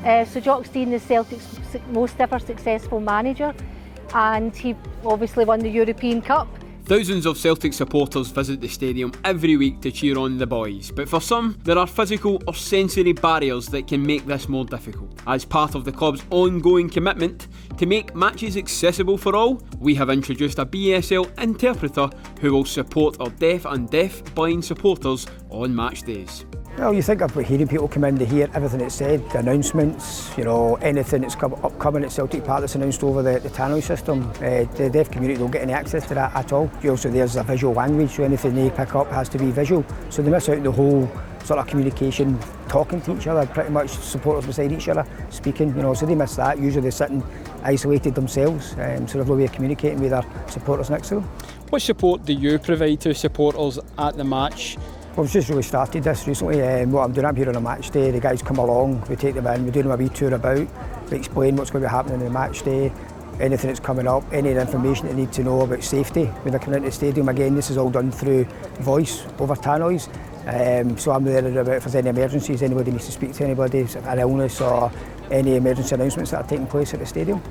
So Jock Stein is Celtic's most ever successful manager, and he obviously won the European Cup. Thousands of Celtic supporters visit the stadium every week to cheer on the boys, but for some, there are physical or sensory barriers that can make this more difficult. As part of the club's ongoing commitment to make matches accessible for all, we have introduced a BSL interpreter who will support our deaf and deaf-blind supporters on match days. Well, you think about hearing people come in to hear everything that's said, the announcements, anything that's upcoming at Celtic Park that's announced over the tannoy system. The deaf community don't get any access to that at all. Also, there's a visual language, so anything they pick up has to be visual. So they miss out on the whole sort of communication, talking to each other, pretty much supporters beside each other, speaking, so they miss that. Usually they're sitting isolated themselves, so they've no way of communicating with their supporters next to them. What support do you provide to supporters at the match? Well, we've just really started this recently. What I'm doing, I'm here on a match day. The guys come along, we take them in, we do them a wee tour about, we explain what's going to be happening on the match day, anything that's coming up, any information they need to know about safety when they're coming into the stadium. Again, this is all done through voice over tannoys. So I'm there about if there's any emergencies, anybody needs to speak to anybody, an illness or any emergency announcements that are taking place at the stadium.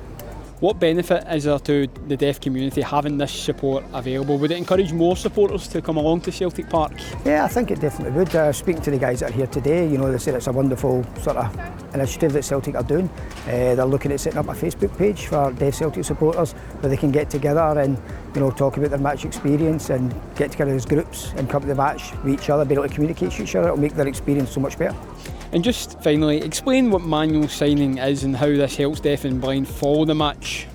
What benefit is there to the deaf community having this support available? Would it encourage more supporters to come along to Celtic Park? Yeah, I think it definitely would. Speaking to the guys that are here today, they said it's a wonderful sort of initiative that Celtic are doing. They're looking at setting up a Facebook page for deaf Celtic supporters where they can get together and talk about their match experience and get together as groups and come to the match with each other, be able to communicate to each other. It'll make their experience so much better. And just finally, explain what manual signing is and how this helps deaf and blind follow the match.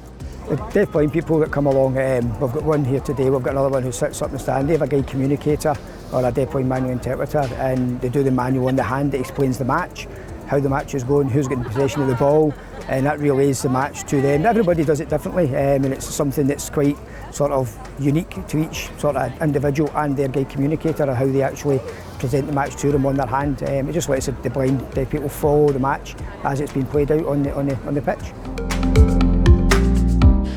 The deaf blind people that come along, we've got one here today, we've got another one who sits up in the stand. They have a guide communicator or a deaf blind manual interpreter, and they do the manual on the hand that explains the match, how the match is going, who's getting possession of the ball, and that relays the match to them. Everybody does it differently, and it's something that's quite sort of unique to each sort of individual and their guide communicator, or how they actually present the match to them on their hand. It just lets the blind deaf people follow the match as it's being played out on the pitch.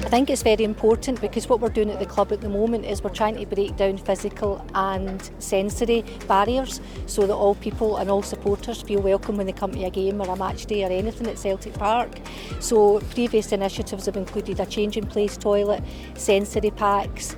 I think it's very important because what we're doing at the club at the moment is we're trying to break down physical and sensory barriers so that all people and all supporters feel welcome when they come to a game or a match day or anything at Celtic Park. So previous initiatives have included a change in place toilet, sensory packs,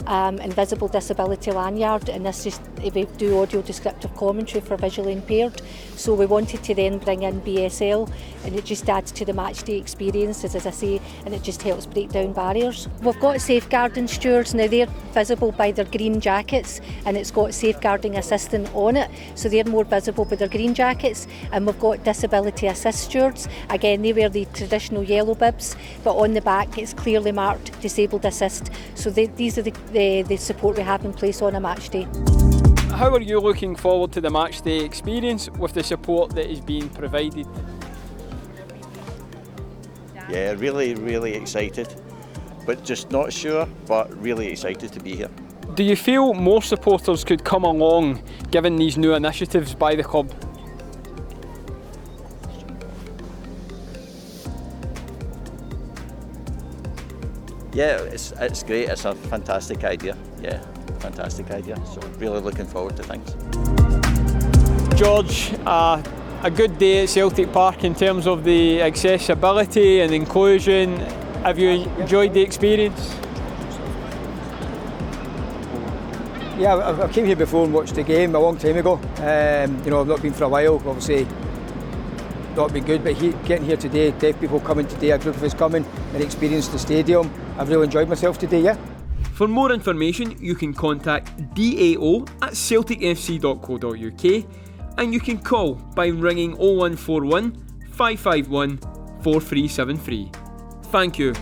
invisible disability lanyard, and this is we do audio descriptive commentary for visually impaired. So we wanted to then bring in BSL, and it just adds to the match day experiences, as I say, and it just helps break down barriers. We've got safeguarding stewards now. They're visible by their green jackets, and it's got safeguarding assistant on it, so they're more visible by their green jackets. And we've got disability assist stewards. Again, they wear the traditional yellow bibs, but on the back it's clearly marked disabled assist. So these are the support we have in place on a match day. How are you looking forward to the match day experience with the support that is being provided? Yeah, really excited, but just not sure, but really excited to be here. Do you feel more supporters could come along given these new initiatives by the club? Yeah, it's great. It's a fantastic idea. Yeah, fantastic idea. So really looking forward to things. George, a good day at Celtic Park in terms of the accessibility and inclusion. Have you enjoyed the experience? Yeah, I came here before and watched the game a long time ago. I've not been for a while, obviously not been good, but getting here today, deaf people coming today, a group of us coming and experienced the stadium. I've really enjoyed myself today, yeah. For more information, you can contact dao@celticfc.co.uk, and you can call by ringing 0141 551 4373. Thank you.